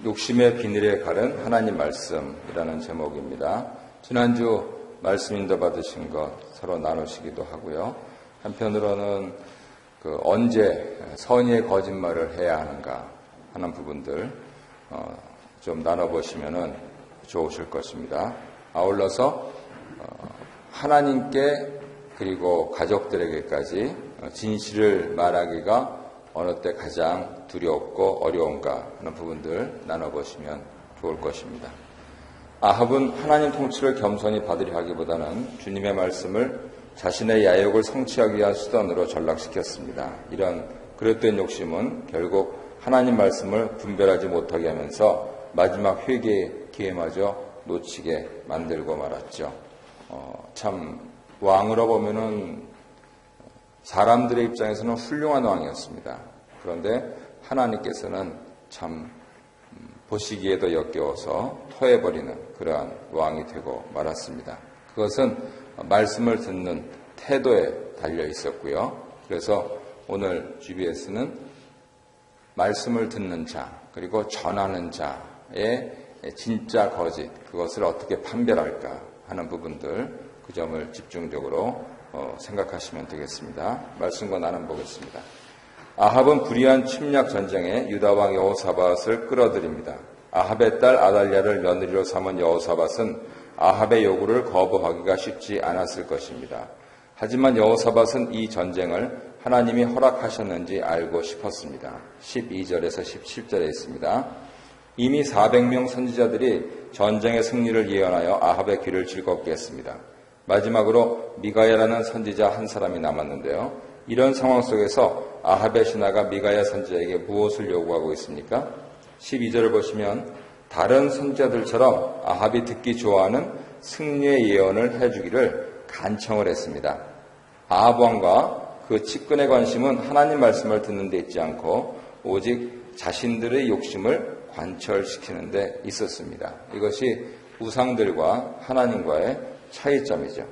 욕심의 비늘에 가른 하나님 말씀이라는 제목입니다. 지난주 말씀 인도 받으신 것 서로 나누시기도 하고요. 한편으로는 언제 선의의 거짓말을 해야 하는가 하는 부분들 좀 나눠보시면 좋으실 것입니다. 아울러서 하나님께 그리고 가족들에게까지 진실을 말하기가 어느 때 가장 두렵고 어려운가 하는 부분들 나눠보시면 좋을 것입니다. 아합은 하나님 통치를 겸손히 받으려 하기보다는 주님의 말씀을 자신의 야욕을 성취하기 위한 수단으로 전락시켰습니다. 이런 그릇된 욕심은 결국 하나님 말씀을 분별하지 못하게 하면서 마지막 회개의 기회마저 놓치게 만들고 말았죠. 참 왕으로 보면은 사람들의 입장에서는 훌륭한 왕이었습니다. 그런데 하나님께서는 참 보시기에도 역겨워서 토해버리는 그러한 왕이 되고 말았습니다. 그것은 말씀을 듣는 태도에 달려 있었고요. 그래서 오늘 GBS는 말씀을 듣는 자 그리고 전하는 자의 진짜 거짓 그것을 어떻게 판별할까 하는 부분들 그 점을 집중적으로 생각하시면 되겠습니다. 말씀과 나눠보겠습니다. 아합은 불의한 침략 전쟁에 유다왕 여호사밧을 끌어들입니다. 아합의 딸 아달랴를 며느리로 삼은 여호사밧은 아합의 요구를 거부하기가 쉽지 않았을 것입니다. 하지만 여호사밧은 이 전쟁을 하나님이 허락하셨는지 알고 싶었습니다. 12절에서 17절에 있습니다. 이미 400명 선지자들이 전쟁의 승리를 예언하여 아합의 귀를 즐겁게 했습니다. 마지막으로 미가야라는 선지자 한 사람이 남았는데요. 이런 상황 속에서 아합의 신하가 미가야 선지자에게 무엇을 요구하고 있습니까? 12절을 보시면 다른 선지자들처럼 아합이 듣기 좋아하는 승리의 예언을 해주기를 간청을 했습니다. 아합 왕과 그 측근의 관심은 하나님 말씀을 듣는 데 있지 않고 오직 자신들의 욕심을 관철시키는 데 있었습니다. 이것이 우상들과 하나님과의 차이점이죠.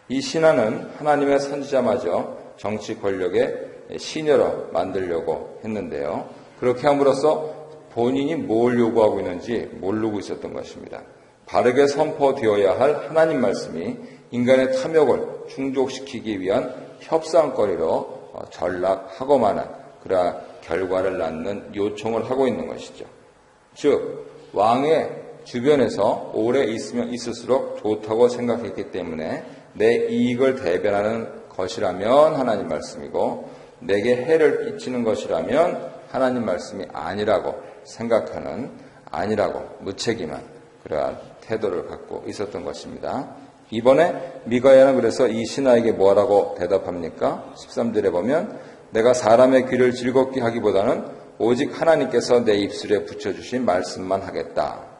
이 신하는 하나님의 선지자마저 정치 권력의 시녀로 만들려고 했는데요. 그렇게 함으로써 본인이 뭘 요구하고 있는지 모르고 있었던 것입니다. 바르게 선포되어야 할 하나님 말씀이 인간의 탐욕을 충족시키기 위한 협상거리로 전락하고만 한 그러한 결과를 낳는 요청을 하고 있는 것이죠. 즉 왕의 주변에서 오래 있으면 있을수록 좋다고 생각했기 때문에 내 이익을 대변하는 것이라면 하나님 말씀이고 내게 해를 끼치는 것이라면 하나님 말씀이 아니라고 생각하는 아니라고 무책임한 그러한 태도를 갖고 있었던 것입니다. 이번에 미가야는 그래서 이 신하에게 뭐라고 대답합니까? 13절에 보면 내가 사람의 귀를 즐겁게 하기보다는 오직 하나님께서 내 입술에 붙여주신 말씀만 하겠다.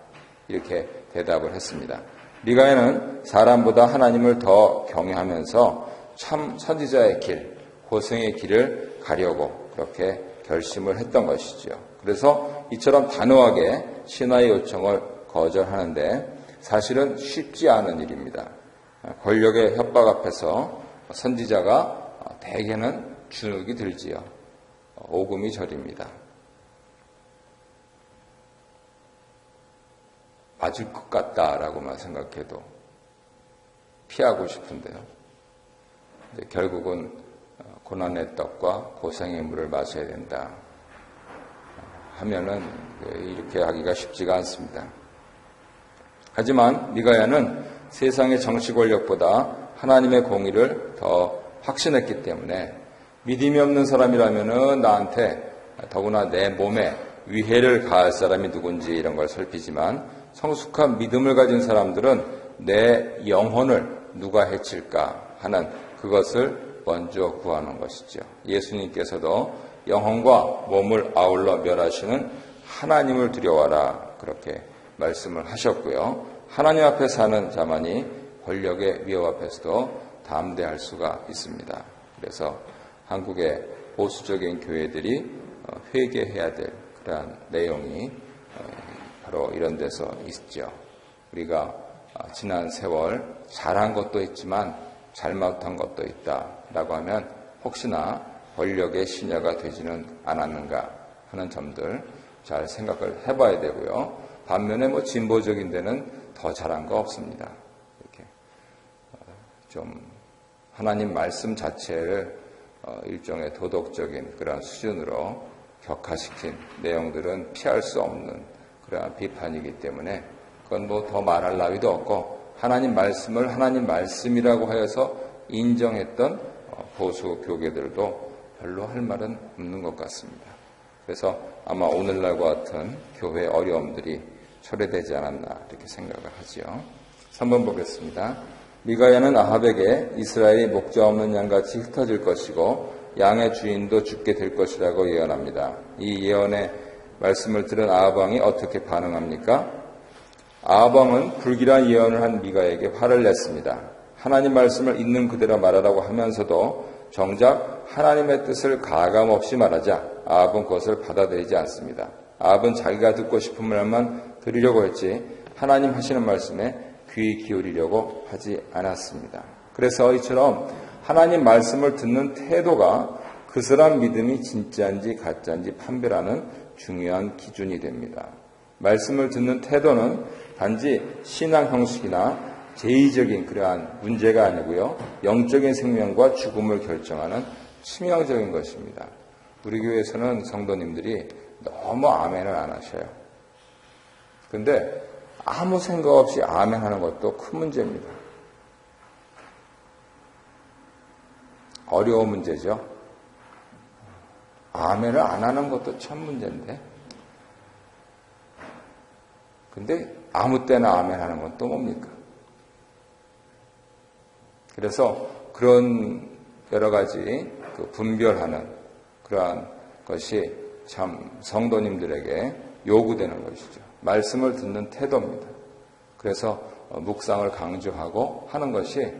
이렇게 대답을 했습니다. 미가야는 사람보다 하나님을 더 경외하면서 참 선지자의 길, 고생의 길을 가려고 그렇게 결심을 했던 것이죠. 그래서 이처럼 단호하게 신하의 요청을 거절하는데 사실은 쉽지 않은 일입니다. 권력의 협박 앞에서 선지자가 대개는 주눅이 들지요. 오금이 저립니다. 맞을 것 같다라고만 생각해도 피하고 싶은데요. 결국은 고난의 떡과 고생의 물을 마셔야 된다 하면은 이렇게 하기가 쉽지가 않습니다. 하지만 미가야는 세상의 정치 권력보다 하나님의 공의를 더 확신했기 때문에 믿음이 없는 사람이라면은 나한테 더구나 내 몸에 위해를 가할 사람이 누군지 이런 걸 살피지만 성숙한 믿음을 가진 사람들은 내 영혼을 누가 해칠까 하는 그것을 먼저 구하는 것이죠. 예수님께서도 영혼과 몸을 아울러 멸하시는 하나님을 두려워하라 그렇게 말씀을 하셨고요. 하나님 앞에 사는 자만이 권력의 위협 앞에서도 담대할 수가 있습니다. 그래서 한국의 보수적인 교회들이 회개해야 될 그러한 내용이 바로 이런 데서 있죠. 우리가 지난 세월 잘한 것도 있지만 잘못한 것도 있다라고 하면 혹시나 권력의 시녀가 되지는 않았는가 하는 점들 잘 생각을 해봐야 되고요. 반면에 뭐 진보적인 데는 더 잘한 거 없습니다. 이렇게 좀 하나님 말씀 자체를 일종의 도덕적인 그런 수준으로 격화시킨 내용들은 피할 수 없는 그러한 비판이기 때문에 그건 뭐 더 말할 나위도 없고 하나님 말씀을 하나님 말씀이라고 하여서 인정했던 보수 교계들도 별로 할 말은 없는 것 같습니다. 그래서 아마 오늘날과 같은 교회의 어려움들이 초래되지 않았나 이렇게 생각을 하지요. 3번 보겠습니다. 미가야는 아합에게 이스라엘이 목자 없는 양같이 흩어질 것이고 양의 주인도 죽게 될 것이라고 예언합니다. 이 예언의 말씀을 들은 아합 왕이 어떻게 반응합니까? 아합 왕은 불길한 예언을 한 미가에게 화를 냈습니다. 하나님 말씀을 있는 그대로 말하라고 하면서도 정작 하나님의 뜻을 가감없이 말하자 아합은 그것을 받아들이지 않습니다. 아합은 자기가 듣고 싶은 말만 들으려고 했지 하나님 하시는 말씀에 귀 기울이려고 하지 않았습니다. 그래서 이처럼 하나님 말씀을 듣는 태도가 그 사람 믿음이 진짜인지 가짜인지 판별하는 중요한 기준이 됩니다. 말씀을 듣는 태도는 단지 신앙 형식이나 제의적인 그러한 문제가 아니고요. 영적인 생명과 죽음을 결정하는 치명적인 것입니다. 우리 교회에서는 성도님들이 너무 아멘을 안 하셔요. 그런데 아무 생각 없이 아멘 하는 것도 큰 문제입니다. 어려운 문제죠. 아멘을 안 하는 것도 참 문제인데. 근데 아무 때나 아멘 하는 건 또 뭡니까? 그래서 그런 여러 가지 분별하는 그러한 것이 참 성도님들에게 요구되는 것이죠. 말씀을 듣는 태도입니다. 그래서 묵상을 강조하고 하는 것이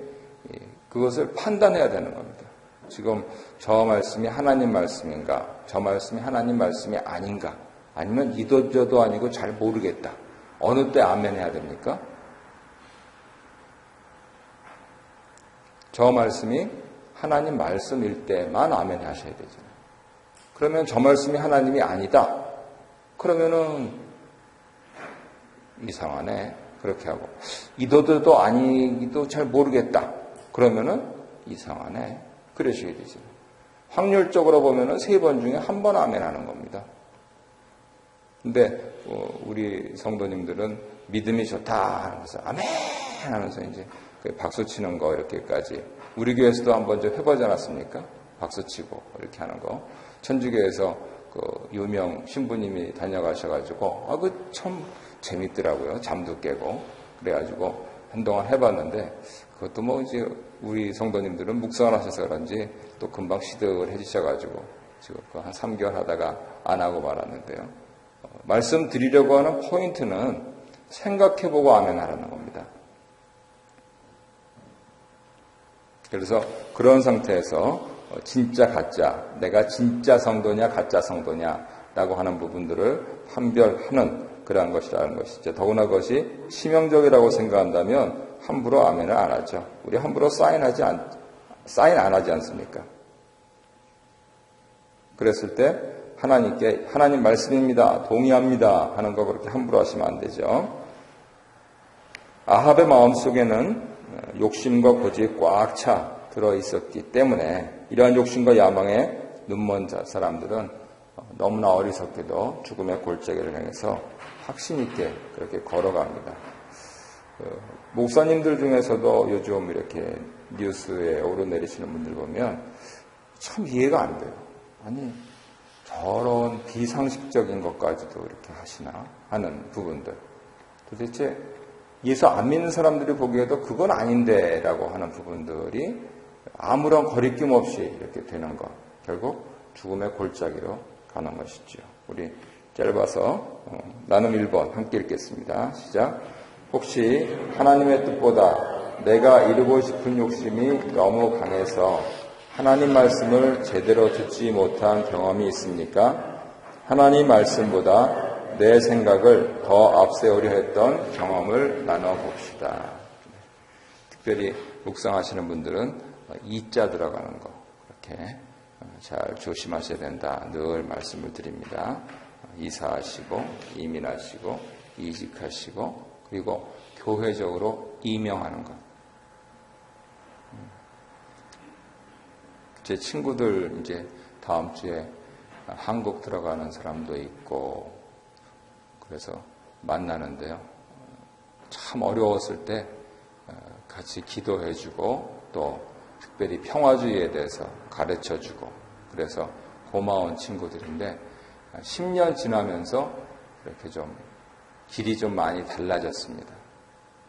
그것을 판단해야 되는 겁니다. 지금 저 말씀이 하나님 말씀인가? 저 말씀이 하나님 말씀이 아닌가? 아니면 이도저도 아니고 잘 모르겠다. 어느 때 아멘 해야 됩니까? 저 말씀이 하나님 말씀일 때만 아멘 하셔야 되잖아요. 그러면 저 말씀이 하나님이 아니다. 그러면은 이상하네. 그렇게 하고 이도저도 아니기도 잘 모르겠다. 그러면은 이상하네. 그러셔야 되죠. 확률적으로 보면은 3번 중에 1번 아멘 하는 겁니다. 근데 우리 성도님들은 믿음이 좋다 하면서 아멘 하면서 이제 박수 치는 거 이렇게까지 우리 교회에서도 한번 좀 해보지 않았습니까? 박수 치고 이렇게 하는 거. 천주교에서 그 유명 신부님이 다녀가셔가지고 그 참 재밌더라고요. 잠도 깨고 그래가지고 한동안 해봤는데 그것도 뭐 이제 우리 성도님들은 묵상을 하셔서 그런지 또 금방 시들해지셔가지고 지금 한 3개월 하다가 안 하고 말았는데요. 말씀드리려고 하는 포인트는 생각해보고 아멘 하라는 겁니다. 그래서 그런 상태에서 진짜 가짜, 내가 진짜 성도냐 가짜 성도냐라고 하는 부분들을 판별하는 그러한 것이라는 것이죠. 더구나 그것이 치명적이라고 생각한다면 함부로 아멘을 안 하죠. 우리 함부로 사인 안 하지 않습니까? 그랬을 때 하나님께 하나님 말씀입니다. 동의합니다. 하는 거 그렇게 함부로 하시면 안 되죠. 아합의 마음속에는 욕심과 고집이 꽉 차 들어 있었기 때문에 이러한 욕심과 야망에 눈먼 사람들은 너무나 어리석게도 죽음의 골짜기를 향해서 확신 있게 그렇게 걸어갑니다. 목사님들 중에서도 요즘 이렇게 뉴스에 오르내리시는 분들 보면 참 이해가 안 돼요. 아니 저런 비상식적인 것까지도 이렇게 하시나 하는 부분들. 도대체 예수 안 믿는 사람들이 보기에도 그건 아닌데 라고 하는 부분들이 아무런 거리낌 없이 이렇게 되는 것. 결국 죽음의 골짜기로 가는 것이죠. 우리 짧아서 나눔 1번 함께 읽겠습니다. 시작. 혹시 하나님의 뜻보다 내가 이루고 싶은 욕심이 너무 강해서 하나님 말씀을 제대로 듣지 못한 경험이 있습니까? 하나님 말씀보다 내 생각을 더 앞세우려 했던 경험을 나눠봅시다. 특별히 묵상하시는 분들은 이자 들어가는 거 그렇게 잘 조심하셔야 된다. 늘 말씀을 드립니다. 이사하시고 이민하시고 이직하시고 그리고 교회적으로 임명하는 것. 제 친구들 이제 다음 주에 한국 들어가는 사람도 있고 그래서 만나는데요. 참 어려웠을 때 같이 기도해주고 또 특별히 평화주의에 대해서 가르쳐주고 그래서 고마운 친구들인데 10년 지나면서 이렇게 좀 길이 좀 많이 달라졌습니다.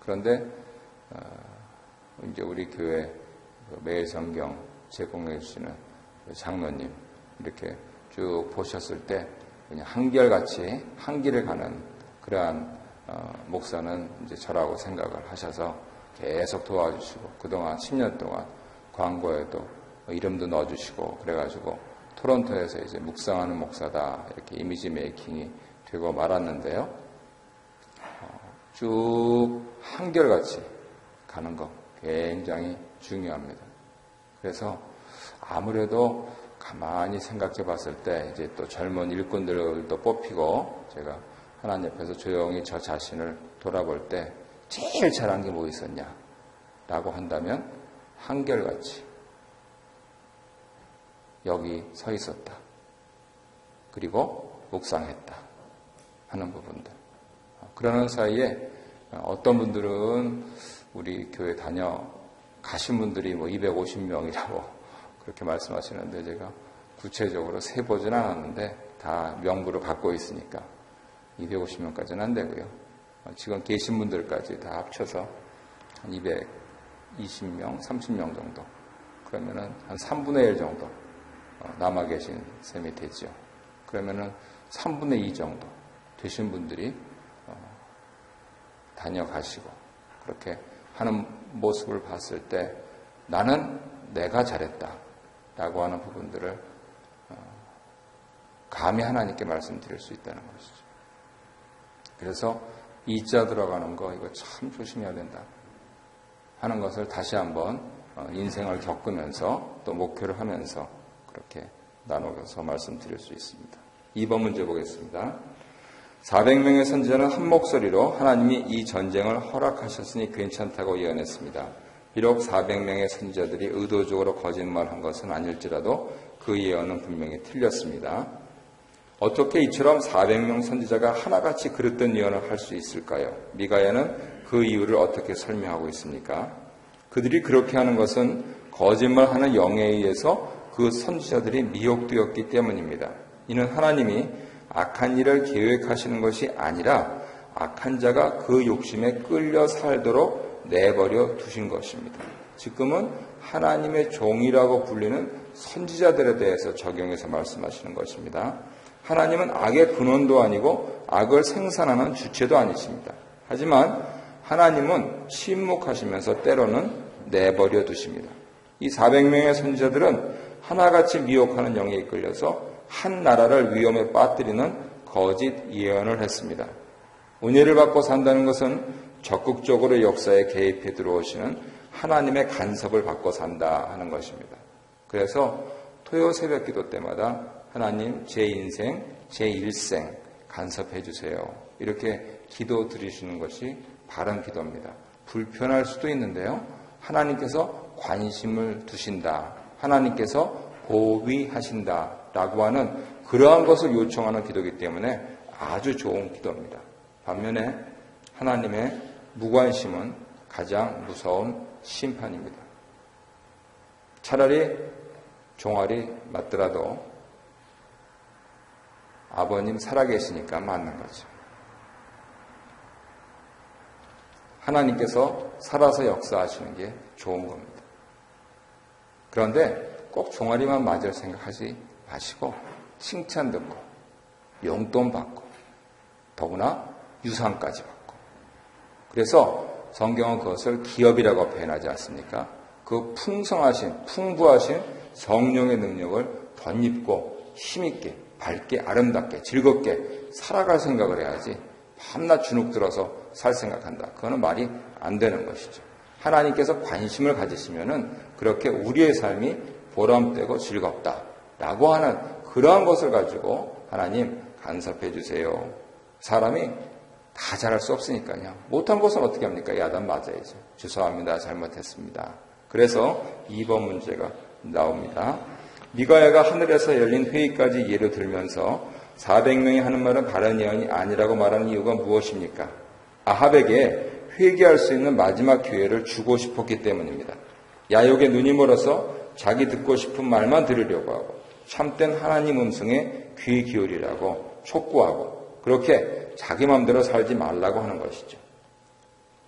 그런데 이제 우리 교회 매일 성경 제공해 주시는 장로님 이렇게 쭉 보셨을 때 그냥 한결같이 한 길을 가는 그러한 목사는 이제 저라고 생각을 하셔서 계속 도와주시고 그동안 10년 동안 광고에도 이름도 넣어주시고 그래가지고 토론토에서 이제 묵상하는 목사다 이렇게 이미지 메이킹이 되고 말았는데요. 쭉 한결같이 가는 거 굉장히 중요합니다. 그래서 아무래도 가만히 생각해 봤을 때 이제 또 젊은 일꾼들도 뽑히고 제가 하나님 옆에서 조용히 저 자신을 돌아볼 때 제일 잘한 게 뭐 있었냐 라고 한다면 한결같이 여기 서 있었다. 그리고 묵상했다 하는 부분들. 그러는 사이에 어떤 분들은 우리 교회 가신 분들이 뭐 250명이라고 그렇게 말씀하시는데 제가 구체적으로 세보진 않았는데 다 명부를 갖고 있으니까 250명까지는 안 되고요. 지금 계신 분들까지 다 합쳐서 한 220명, 30명 정도. 그러면은 한 3분의 1 정도 남아 계신 셈이 되죠. 그러면은 3분의 2 정도 되신 분들이 다녀가시고 그렇게 하는 모습을 봤을 때 나는 내가 잘했다 라고 하는 부분들을 감히 하나님께 말씀드릴 수 있다는 것이죠. 그래서 이자 들어가는 거 이거 참 조심해야 된다 하는 것을 다시 한번 인생을 겪으면서 또 목표를 하면서 그렇게 나눠서 말씀드릴 수 있습니다. 2번 문제 보겠습니다. 400명의 선지자는 한 목소리로 하나님이 이 전쟁을 허락하셨으니 괜찮다고 예언했습니다. 비록 400명의 선지자들이 의도적으로 거짓말한 것은 아닐지라도 그 예언은 분명히 틀렸습니다. 어떻게 이처럼 400명 선지자가 하나같이 그릇된 예언을 할 수 있을까요? 미가야는 그 이유를 어떻게 설명하고 있습니까? 그들이 그렇게 하는 것은 거짓말하는 영에 의해서 그 선지자들이 미혹되었기 때문입니다. 이는 하나님이 악한 일을 계획하시는 것이 아니라 악한 자가 그 욕심에 끌려 살도록 내버려 두신 것입니다. 지금은 하나님의 종이라고 불리는 선지자들에 대해서 적용해서 말씀하시는 것입니다. 하나님은 악의 근원도 아니고 악을 생산하는 주체도 아니십니다. 하지만 하나님은 침묵하시면서 때로는 내버려 두십니다. 이 400명의 선지자들은 하나같이 미혹하는 영에 이끌려서 한 나라를 위험에 빠뜨리는 거짓 예언을 했습니다. 은혜를 받고 산다는 것은 적극적으로 역사에 개입해 들어오시는 하나님의 간섭을 받고 산다 하는 것입니다. 그래서 토요 새벽 기도 때마다 하나님 제 인생, 제 일생 간섭해 주세요. 이렇게 기도 드리시는 것이 바른 기도입니다. 불편할 수도 있는데요. 하나님께서 관심을 두신다. 하나님께서 보위하신다. 라고 하는 그러한 것을 요청하는 기도이기 때문에 아주 좋은 기도입니다. 반면에 하나님의 무관심은 가장 무서운 심판입니다. 차라리 종아리 맞더라도 아버님 살아계시니까 맞는 거죠. 하나님께서 살아서 역사하시는 게 좋은 겁니다. 그런데 꼭 종아리만 맞을 생각하지 마시고 칭찬 듣고 용돈 받고 더구나 유산까지 받고 그래서 성경은 그것을 기업이라고 표현하지 않습니까? 그 풍부하신 성령의 능력을 덧입고 힘있게 밝게 아름답게 즐겁게 살아갈 생각을 해야지 밤낮 주눅 들어서 살 생각한다. 그거는 말이 안 되는 것이죠. 하나님께서 관심을 가지시면은 그렇게 우리의 삶이 보람되고 즐겁다라고 하는 그러한 것을 가지고 하나님 간섭해 주세요. 사람이 다 잘할 수 없으니까요. 못한 것은 어떻게 합니까? 야단 맞아야죠. 죄송합니다. 잘못했습니다. 그래서 2번 문제가 나옵니다. 미가야가 하늘에서 열린 회의까지 예로 들면서 400명이 하는 말은 바른 예언이 아니라고 말하는 이유가 무엇입니까? 아합에게 회개할 수 있는 마지막 기회를 주고 싶었기 때문입니다. 야욕에 눈이 멀어서 자기 듣고 싶은 말만 들으려고 하고 참된 하나님 음성에 귀 기울이라고 촉구하고 그렇게 자기 마음대로 살지 말라고 하는 것이죠.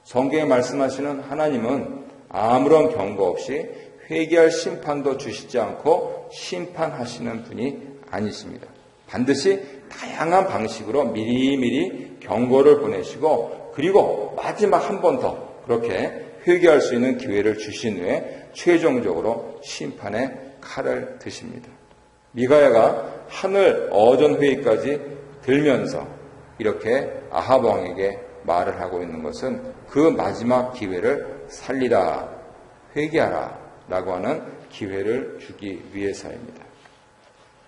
성경에 말씀하시는 하나님은 아무런 경고 없이 회개할 심판도 주시지 않고 심판하시는 분이 아니십니다. 반드시 다양한 방식으로 미리미리 경고를 보내시고 그리고 마지막 한 번 더 그렇게 회개할 수 있는 기회를 주신 후에 최종적으로 심판의 칼을 드십니다. 미가야가 하늘 어전 회의까지 들면서 이렇게 아합 왕에게 말을 하고 있는 것은 그 마지막 기회를 살리라, 회개하라 라고 하는 기회를 주기 위해서입니다.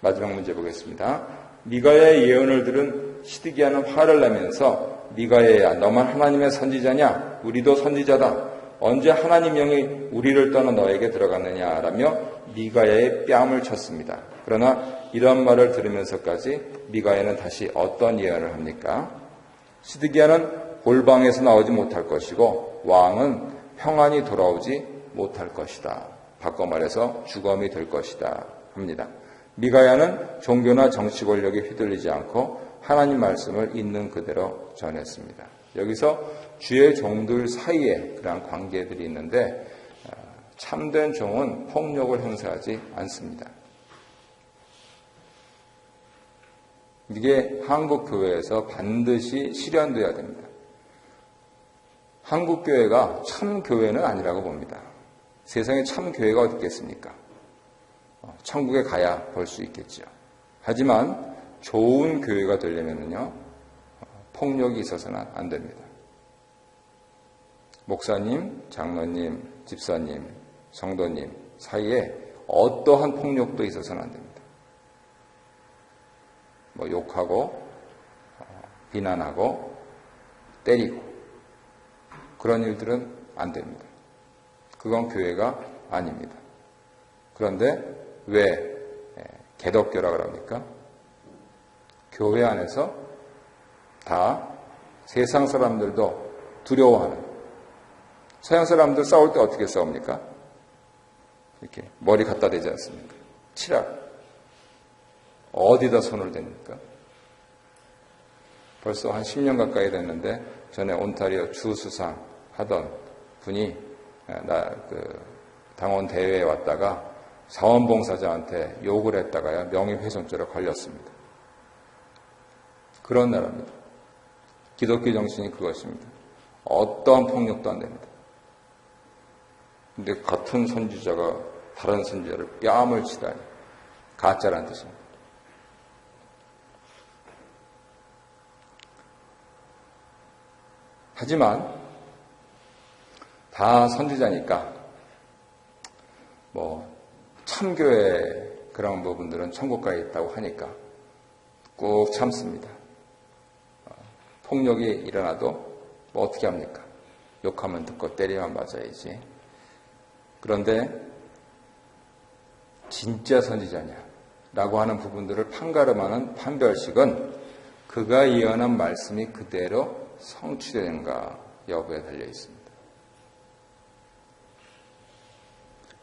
마지막 문제 보겠습니다. 미가야의 예언을 들은 시드기야는 화를 내면서 미가야야 너만 하나님의 선지자냐? 우리도 선지자다. 언제 하나님 영이 우리를 떠나 너에게 들어갔느냐? 라며 미가야의 뺨을 쳤습니다. 그러나 이런 말을 들으면서까지 미가야는 다시 어떤 예언을 합니까? 시드기야는 골방에서 나오지 못할 것이고 왕은 평안히 돌아오지 못할 것이다. 바꿔 말해서 주검이 될 것이다 합니다. 미가야는 종교나 정치 권력에 휘둘리지 않고 하나님 말씀을 있는 그대로 전했습니다. 여기서 주의 종들 사이에 그러한 관계들이 있는데 참된 종은 폭력을 행사하지 않습니다. 이게 한국 교회에서 반드시 실현되어야 됩니다. 한국 교회가 참 교회는 아니라고 봅니다. 세상에 참 교회가 어디 있겠습니까? 천국에 가야 볼 수 있겠죠. 하지만 좋은 교회가 되려면요, 폭력이 있어서는 안 됩니다. 목사님, 장로님, 집사님, 성도님 사이에 어떠한 폭력도 있어서는 안 됩니다. 욕하고, 비난하고, 때리고, 그런 일들은 안 됩니다. 그건 교회가 아닙니다. 그런데 왜 개덕교라고 합니까? 교회 안에서 다 세상 사람들도 두려워하는, 서양 사람들 싸울 때 어떻게 싸웁니까? 이렇게 머리 갖다 대지 않습니까? 치락. 어디다 손을 댑니까? 벌써 한 10년 가까이 됐는데 전에 온타리오 주수상 하던 분이 당원 대회에 왔다가 자원봉사자한테 욕을 했다가요, 명예훼손죄로 걸렸습니다. 그런 나라입니다. 기독교 정신이 그것입니다. 어떠한 폭력도 안 됩니다. 근데 같은 선지자가 다른 선지자를 뺨을 치다니 가짜란 뜻입니다. 하지만 다 선지자니까 참교회 그런 부분들은 천국 가에 있다고 하니까 꾹 참습니다. 폭력이 일어나도 어떻게 합니까? 욕하면 듣고 때리면 맞아야지. 그런데 진짜 선지자냐 라고 하는 부분들을 판가름하는 판별식은 그가 예언한 말씀이 그대로 성취되는가 여부에 달려 있습니다.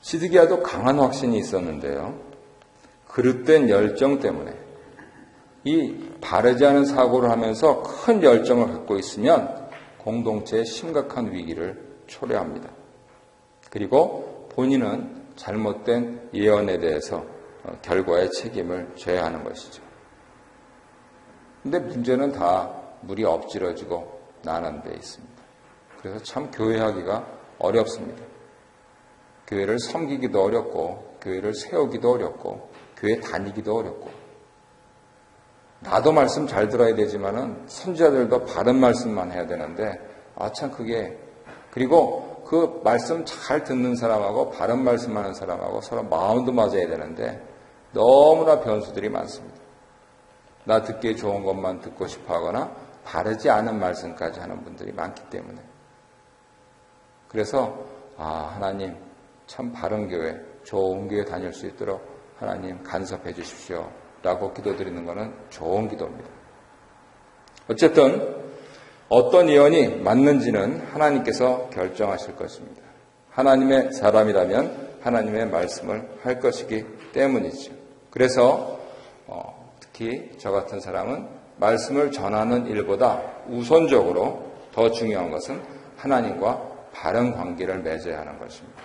시드기야도 강한 확신이 있었는데요. 그릇된 열정 때문에 이 바르지 않은 사고를 하면서 큰 열정을 갖고 있으면 공동체의 심각한 위기를 초래합니다. 그리고 본인은 잘못된 예언에 대해서 결과의 책임을 져야 하는 것이죠. 근데 문제는 다 물이 엎질러지고 나는 데 있습니다. 그래서 참 교회하기가 어렵습니다. 교회를 섬기기도 어렵고 교회를 세우기도 어렵고 교회 다니기도 어렵고 나도 말씀 잘 들어야 되지만은 선지자들도 바른 말씀만 해야 되는데 참 그게 그리고 그 말씀 잘 듣는 사람하고 바른 말씀하는 사람하고 서로 마음도 맞아야 되는데 너무나 변수들이 많습니다. 나 듣기 좋은 것만 듣고 싶어 하거나 바르지 않은 말씀까지 하는 분들이 많기 때문에. 그래서 하나님 참 바른 교회, 좋은 교회 다닐 수 있도록 하나님 간섭해 주십시오 라고 기도드리는 것은 좋은 기도입니다. 어쨌든 어떤 예언이 맞는지는 하나님께서 결정하실 것입니다. 하나님의 사람이라면 하나님의 말씀을 할 것이기 때문이죠. 그래서 특히 저 같은 사람은 말씀을 전하는 일보다 우선적으로 더 중요한 것은 하나님과 바른 관계를 맺어야 하는 것입니다.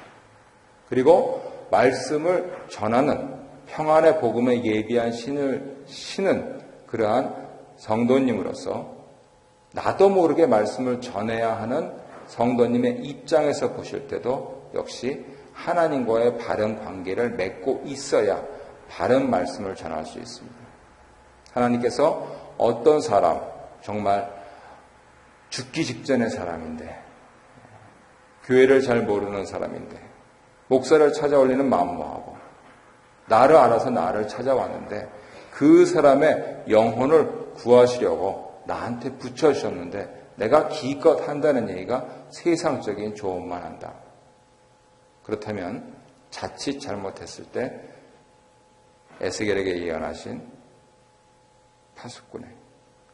그리고 말씀을 전하는 평안의 복음에 예비한 신은 그러한 성도님으로서 나도 모르게 말씀을 전해야 하는 성도님의 입장에서 보실 때도 역시 하나님과의 바른 관계를 맺고 있어야 바른 말씀을 전할 수 있습니다. 하나님께서 어떤 사람, 정말 죽기 직전의 사람인데, 교회를 잘 모르는 사람인데, 목사를 찾아올리는 마음모하고, 나를 알아서 나를 찾아왔는데, 그 사람의 영혼을 구하시려고 나한테 붙여주셨는데, 내가 기껏 한다는 얘기가 세상적인 조언만 한다. 그렇다면 자칫 잘못했을 때 에스겔에게 예언하신 파수꾼의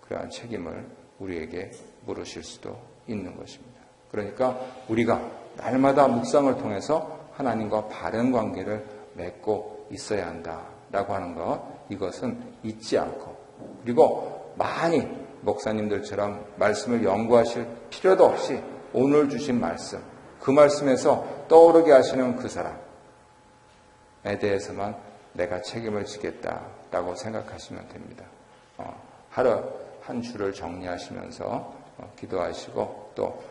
그러한 책임을 우리에게 물으실 수도 있는 것입니다. 그러니까 우리가 날마다 묵상을 통해서 하나님과 바른 관계를 맺고 있어야 한다라고 하는 것, 이것은 잊지 않고, 그리고 많이 목사님들처럼 말씀을 연구하실 필요도 없이 오늘 주신 말씀, 그 말씀에서 떠오르게 하시는 그 사람에 대해서만 내가 책임을 지겠다라고 생각하시면 됩니다. 하루 한 주를 정리하시면서 기도하시고, 또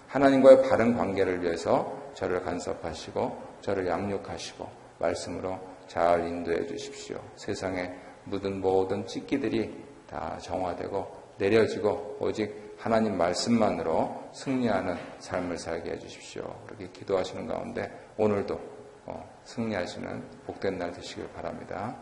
하나님과의 바른 관계를 위해서 저를 간섭하시고 저를 양육하시고 말씀으로 잘 인도해 주십시오. 세상에 묻은 모든 찢기들이 다 정화되고 내려지고 오직 하나님 말씀만으로 승리하는 삶을 살게 해주십시오. 그렇게 기도하시는 가운데 오늘도 승리하시는 복된 날 되시길 바랍니다.